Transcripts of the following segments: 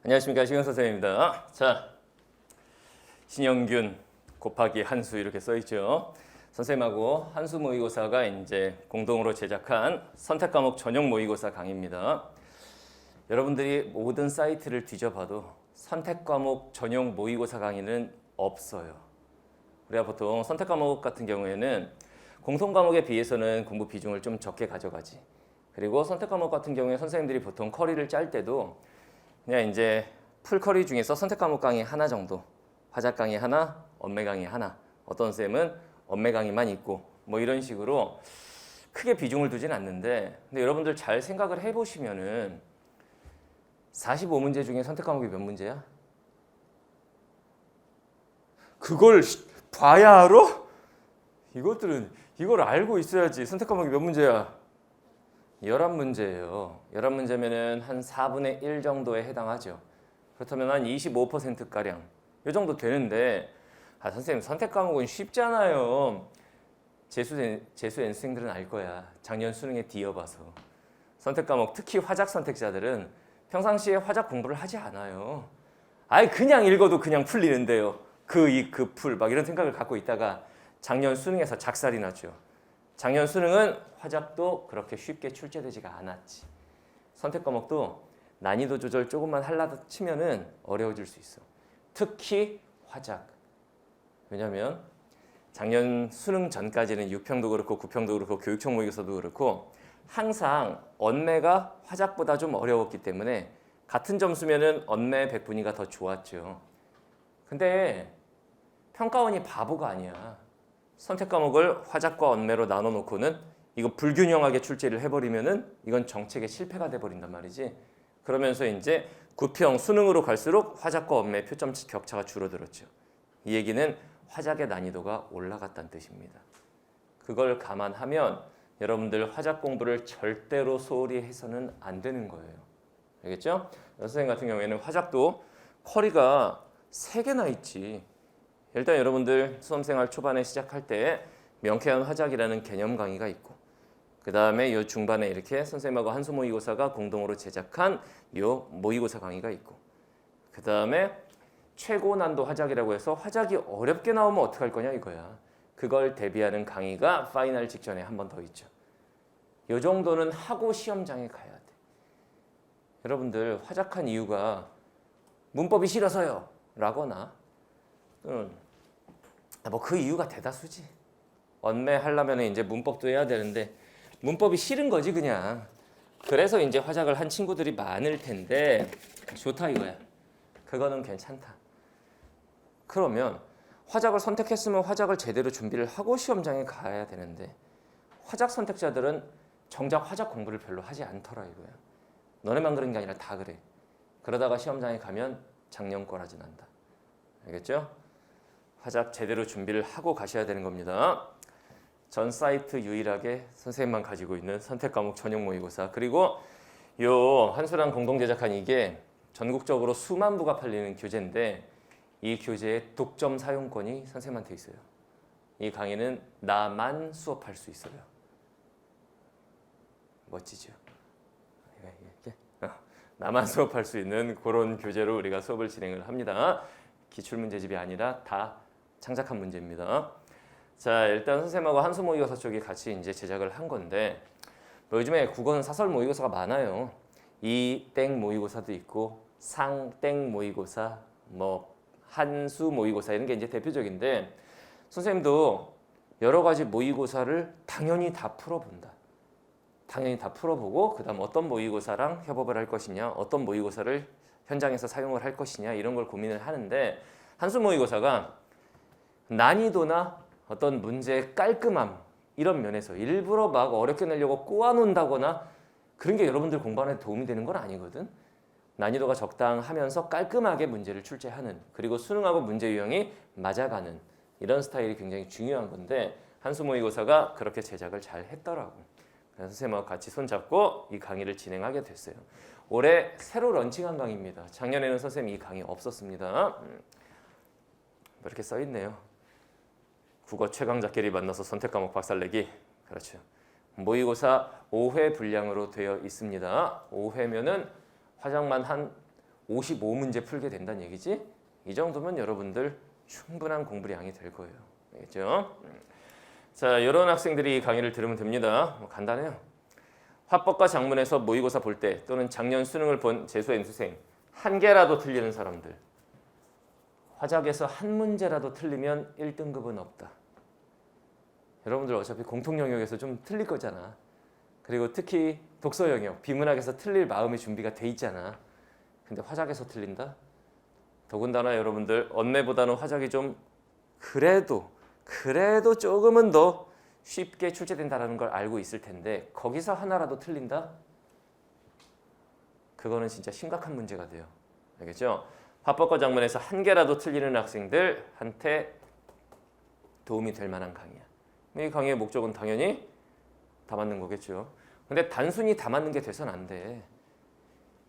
안녕하십니까, 신영 선생님입니다. 자, 신영균 곱하기 한수 이렇게 써 있죠. 선생님하고 한수 모의고사가 이제 공동으로 제작한 선택 과목 전용 모의고사 강의입니다. 여러분들이 모든 사이트를 뒤져봐도 선택 과목 전용 모의고사 강의는 없어요. 우리가 보통 선택 과목 같은 경우에는 공통 과목에 비해서는 공부 비중을 좀 적게 가져가지. 그리고 선택 과목 같은 경우에 선생님들이 보통 커리를 짤 때도 그냥 이제 풀 커리 중에서 선택 과목 강의 하나 정도, 화작 강의 하나, 언매 강의 하나, 어떤 쌤은 언매 강의만 있고 뭐 이런 식으로 크게 비중을 두진 않는데, 근데 여러분들 잘 생각을 해보시면은 45문제 중에 선택 과목이 몇 문제야? 그걸 봐야 알아? 이걸 알고 있어야지. 선택 과목이 몇 문제야? 11문제예요. 11문제면은 한 4분의 1 정도에 해당하죠. 그렇다면 한 25%가량 이 정도 되는데, 선생님 선택 과목은 쉽잖아요. 재수 N생들은 알 거야. 작년 수능에 뒤어봐서. 선택 과목 특히 화작 선택자들은 평상시에 화작 공부를 하지 않아요. 아예 그냥 읽어도 그냥 풀리는데요. 그 풀 막 이런 생각을 갖고 있다가 작년 수능에서 작살이 났죠. 작년 수능은 화작도 그렇게 쉽게 출제되지가 않았지. 선택 과목도 난이도 조절 조금만 하려다 치면은 어려워질 수 있어. 특히 화작. 왜냐면 작년 수능 전까지는 6평도 그렇고 9평도 그렇고 교육청 모의고사도 그렇고 항상 언매가 화작보다 좀 어려웠기 때문에 같은 점수면은 언매 백분위가 더 좋았죠. 근데 평가원이 바보가 아니야. 선택 과목을 화작과 언매로 나눠 놓고는 이거 불균형하게 출제를 해버리면은 이건 정책의 실패가 돼버린단 말이지. 그러면서 이제 9평 수능으로 갈수록 화작과 언매 표점 격차가 줄어들었죠. 이 얘기는 화작의 난이도가 올라갔다는 뜻입니다. 그걸 감안하면 여러분들 화작 공부를 절대로 소홀히 해서는 안 되는 거예요. 알겠죠? 선생님 같은 경우에는 화작도 커리가 3개나 있지. 일단 여러분들 수험생활 초반에 시작할 때 명쾌한 화작이라는 개념 강의가 있고, 그 다음에 요 중반에 이렇게 선생님하고 한수 모의고사가 공동으로 제작한 요 모의고사 강의가 있고, 그 다음에 최고 난도 화작이라고 해서 화작이 어렵게 나오면 어떡할 거냐 이거야. 그걸 대비하는 강의가 파이널 직전에 한 번 더 있죠. 요 정도는 하고 시험장에 가야 돼. 여러분들 화작한 이유가 문법이 싫어서요 라거나 뭐 그 이유가 대다수지. 언매 하려면 이제 문법도 해야 되는데 문법이 싫은 거지 그냥. 그래서 이제 화작을 한 친구들이 많을 텐데 좋다 이거야. 그거는 괜찮다. 그러면 화작을 선택했으면 화작을 제대로 준비를 하고 시험장에 가야 되는데 화작 선택자들은 정작 화작 공부를 별로 하지 않더라 이거야. 너네만 그런 게 아니라 다 그래. 그러다가 시험장에 가면 작년 꼬라지 난다. 알겠죠? 화작 제대로 준비를 하고 가셔야 되는 겁니다. 전 사이트 유일하게 선생님만 가지고 있는 선택 과목 전용 모의고사. 그리고 요 한수랑 공동 제작한 이게 전국적으로 수만 부가 팔리는 교재인데 이 교재의 독점 사용권이 선생님한테 있어요. 이 강의는 나만 수업할 수 있어요. 멋지죠? 나만 수업할 수 있는 그런 교재로 우리가 수업을 진행을 합니다. 기출문제집이 아니라 다 창작한 문제입니다. 자, 일단 선생님하고 한수 모의고사 쪽이 같이 이제 제작을 한 건데, 뭐 요즘에 국어는 사설 모의고사가 많아요. 이땡 모의고사도 있고 상땡 모의고사, 뭐 한수 모의고사 이런 게 이제 대표적인데, 선생님도 여러 가지 모의고사를 당연히 다 풀어본다. 당연히 다 풀어보고 그다음 어떤 모의고사랑 협업을 할 것이냐, 어떤 모의고사를 현장에서 사용을 할 것이냐 이런 걸 고민을 하는데, 한수 모의고사가 난이도나 어떤 문제의 깔끔함 이런 면에서 일부러 막 어렵게 내려고 꼬아놓는다거나 그런 게 여러분들 공부하는 데 도움이 되는 건 아니거든. 난이도가 적당하면서 깔끔하게 문제를 출제하는, 그리고 수능하고 문제 유형이 맞아가는 이런 스타일이 굉장히 중요한 건데 한수 모의고사가 그렇게 제작을 잘 했더라고. 그래서 선생님하고 같이 손잡고 이 강의를 진행하게 됐어요. 올해 새로 런칭한 강의입니다. 작년에는 선생님 이 강의 없었습니다. 이렇게 써있네요. 국어 최강자끼리 만나서 선택 과목 박살내기. 그렇죠. 모의고사 5회 분량으로 되어 있습니다. 5회면은 화작만 한 55문제 풀게 된다는 얘기지? 이 정도면 여러분들 충분한 공부량이 될 거예요. 알겠죠? 자, 이런 학생들이 이 강의를 들으면 됩니다. 간단해요. 화법과 작문에서 모의고사 볼 때 또는 작년 수능을 본 재수 N수생 한 개라도 틀리는 사람들. 화작에서 한 문제라도 틀리면 1등급은 없다. 여러분들 어차피 공통 영역에서 좀 틀릴 거잖아. 그리고 특히 독서 영역, 비문학에서 틀릴 마음의 준비가 돼 있잖아. 근데 화작에서 틀린다? 더군다나 여러분들 언매보다는 화작이 좀 그래도 조금은 더 쉽게 출제된다는 걸 알고 있을 텐데 거기서 하나라도 틀린다? 그거는 진짜 심각한 문제가 돼요. 알겠죠? 화법과 작문에서 한 개라도 틀리는 학생들한테 도움이 될 만한 강의야. 이 강의의 목적은 당연히 다 맞는 거겠죠. 근데 단순히 다 맞는 게 돼서는 안 돼.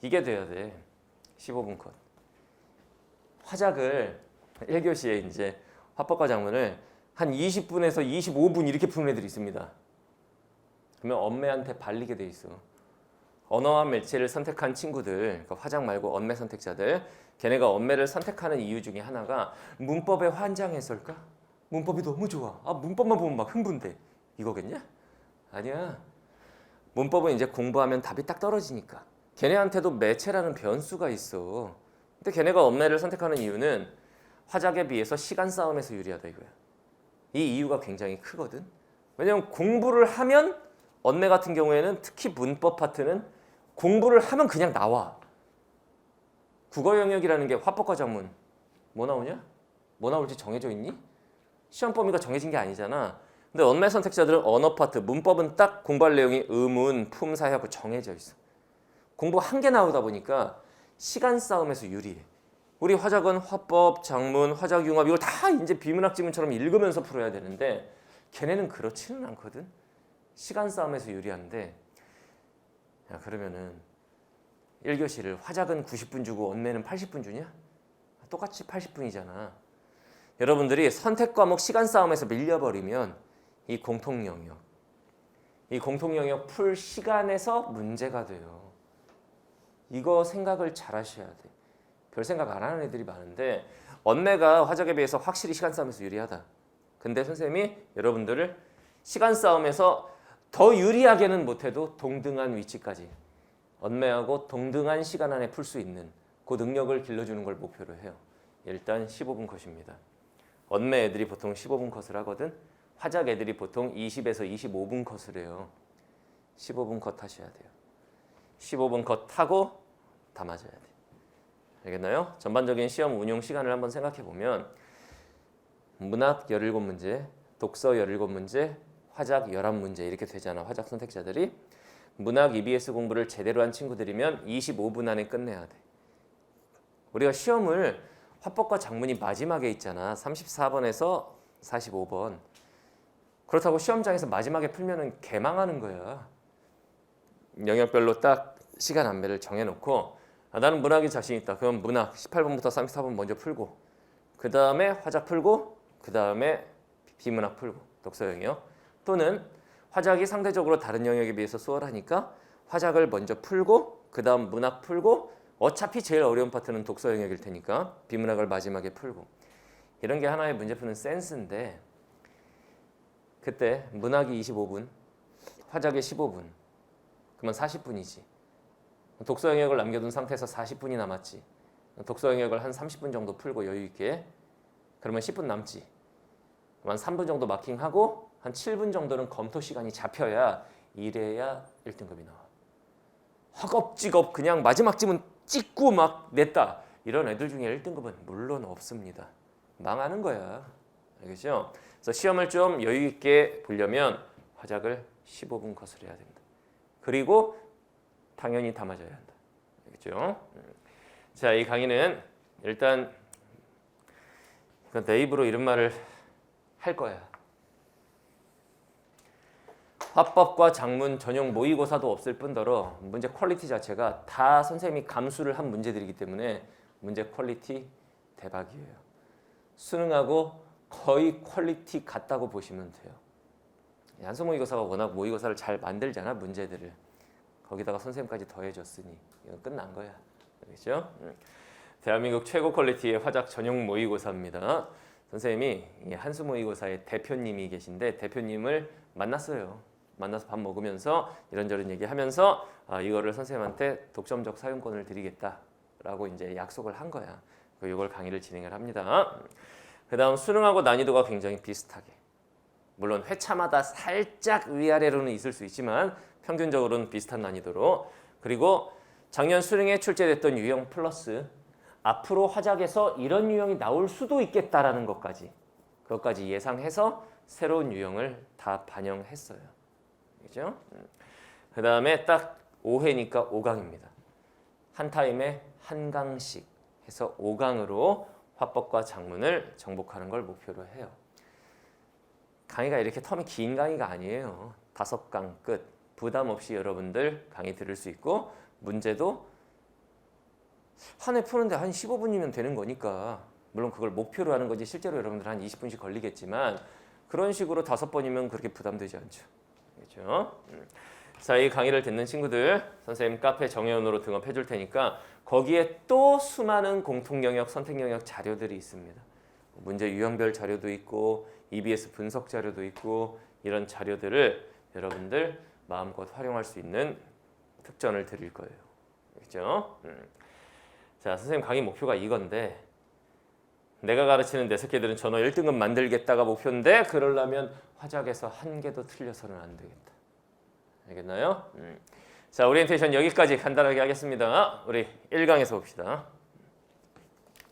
이게 돼야 돼. 15분 컷. 화작을 1교시에 이제 화법과 작문을 한 20분에서 25분 이렇게 푸는 애들이 있습니다. 그러면 언매한테 발리게 돼 있어. 언어와 매체를 선택한 친구들, 그러니까 화작 말고 언매 선택자들, 걔네가 언매를 선택하는 이유 중에 하나가 문법에 환장해서일까? 문법이 너무 좋아. 문법만 보면 막 흥분돼. 이거겠냐? 아니야. 문법은 이제 공부하면 답이 딱 떨어지니까. 걔네한테도 매체라는 변수가 있어. 근데 걔네가 언매를 선택하는 이유는 화작에 비해서 시간 싸움에서 유리하다 이거야. 이 이유가 굉장히 크거든. 왜냐면 공부를 하면 언매 같은 경우에는 특히 문법 파트는 공부를 하면 그냥 나와. 국어 영역이라는 게 화법과 작문 뭐 나오냐? 뭐 나올지 정해져 있니? 시험 범위가 정해진 게 아니잖아. 근데 언매 선택자들은 언어 파트, 문법은 딱 공부할 내용이 의문, 품사하고 정해져 있어. 공부 한 개 나오다 보니까 시간 싸움에서 유리해. 우리 화작은 화법, 작문, 화작융합 이걸 다 이제 비문학 지문처럼 읽으면서 풀어야 되는데 걔네는 그렇지는 않거든. 시간 싸움에서 유리한데 야 그러면은 1교시를 화작은 90분 주고 언매는 80분 주냐? 똑같이 80분이잖아. 여러분들이 선택 과목 시간 싸움에서 밀려버리면 이 공통 영역 풀 시간에서 문제가 돼요. 이거 생각을 잘 하셔야 돼. 별 생각 안 하는 애들이 많은데 언매가 화작에 비해서 확실히 시간 싸움에서 유리하다. 근데 선생님이 여러분들을 시간 싸움에서 더 유리하게는 못해도 동등한 위치까지 언매하고 동등한 시간 안에 풀 수 있는 그 능력을 길러주는 걸 목표로 해요. 일단 15분 컷입니다. 언매 애들이 보통 15분 컷을 하거든. 화작 애들이 보통 20에서 25분 컷을 해요. 15분 컷 하셔야 돼요. 15분 컷 하고 다 맞아야 돼. 알겠나요? 전반적인 시험 운용 시간을 한번 생각해 보면 문학 17문제, 독서 17문제, 화작 11문제 이렇게 되잖아. 화작 선택자들이. 문학 EBS 공부를 제대로 한 친구들이면 25분 안에 끝내야 돼. 우리가 시험을 화법과 작문이 마지막에 있잖아. 34번에서 45번. 그렇다고 시험장에서 마지막에 풀면은 개망하는 거야. 영역별로 딱 시간 안배를 정해놓고 나는 문학이 자신 있다. 그럼 문학 18번부터 34번 먼저 풀고 그 다음에 화작 풀고 그 다음에 비문학 풀고 독서 영역 또는 화작이 상대적으로 다른 영역에 비해서 수월하니까 화작을 먼저 풀고 그 다음 문학 풀고 어차피 제일 어려운 파트는 독서 영역일 테니까 비문학을 마지막에 풀고 이런 게 하나의 문제 푸는 센스인데 그때 문학이 25분, 화작이 15분 그러면 40분이지. 독서 영역을 남겨둔 상태에서 40분이 남았지. 독서 영역을 한 30분 정도 풀고 여유 있게 그러면 10분 남지. 한 3분 정도 마킹하고 한 7분 정도는 검토 시간이 잡혀야 이래야 1등급이 나와. 허겁지겁 그냥 마지막 지문 찍고 막 냈다. 이런 애들 중에 1등급은 물론 없습니다. 망하는 거야. 알겠죠? 그래서 시험을 좀 여유 있게 보려면 화작을 15분 컷을 해야 됩니다. 그리고 당연히 다 맞아야 한다. 알겠죠? 자, 이 강의는 일단 내 입으로 이런 말을 할 거야. 화법과 작문 전용 모의고사도 없을 뿐더러 문제 퀄리티 자체가 다 선생님이 감수를 한 문제들이기 때문에 문제 퀄리티 대박이에요. 수능하고 거의 퀄리티 같다고 보시면 돼요. 한수 모의고사가 워낙 모의고사를 잘 만들잖아, 문제들을. 거기다가 선생님까지 더해줬으니 이건 끝난 거야. 그렇죠? 대한민국 최고 퀄리티의 화작 전용 모의고사입니다. 선생님이 이 한수 모의고사의 대표님이 계신데 대표님을 만났어요. 만나서 밥 먹으면서 이런저런 얘기하면서 이거를 선생님한테 독점적 사용권을 드리겠다라고 이제 약속을 한 거야. 이걸 강의를 진행을 합니다. 그다음 수능하고 난이도가 굉장히 비슷하게. 물론 회차마다 살짝 위아래로는 있을 수 있지만 평균적으로는 비슷한 난이도로. 그리고 작년 수능에 출제됐던 유형 플러스 앞으로 화작에서 이런 유형이 나올 수도 있겠다라는 그것까지 예상해서 새로운 유형을 다 반영했어요. 그죠? 그 다음에 딱 5회니까 5강입니다. 한 타임에 한 강씩 해서 5강으로 화법과 작문을 정복하는 걸 목표로 해요. 강의가 이렇게 텀이 긴 강의가 아니에요. 5강 끝. 부담 없이 여러분들 강의 들을 수 있고 문제도 한 해 푸는데 한 15분이면 되는 거니까 물론 그걸 목표로 하는 거지 실제로 여러분들 한 20분씩 걸리겠지만 그런 식으로 5번이면 그렇게 부담되지 않죠. 그렇죠? 자, 이 강의를 듣는 친구들 선생님 카페 정혜원으로 등업해 줄 테니까 거기에 또 수많은 공통 영역, 선택 영역 자료들이 있습니다. 문제 유형별 자료도 있고 EBS 분석 자료도 있고 이런 자료들을 여러분들 마음껏 활용할 수 있는 특전을 드릴 거예요. 그렇죠? 자, 선생님 강의 목표가 이건데 내가 가르치는 내 새끼들은 전화 1등급 만들겠다가 목표인데 그러려면 화작에서 한 개도 틀려서는 안 되겠다. 알겠나요? 자, 오리엔테이션 여기까지 간단하게 하겠습니다. 우리 1강에서 봅시다.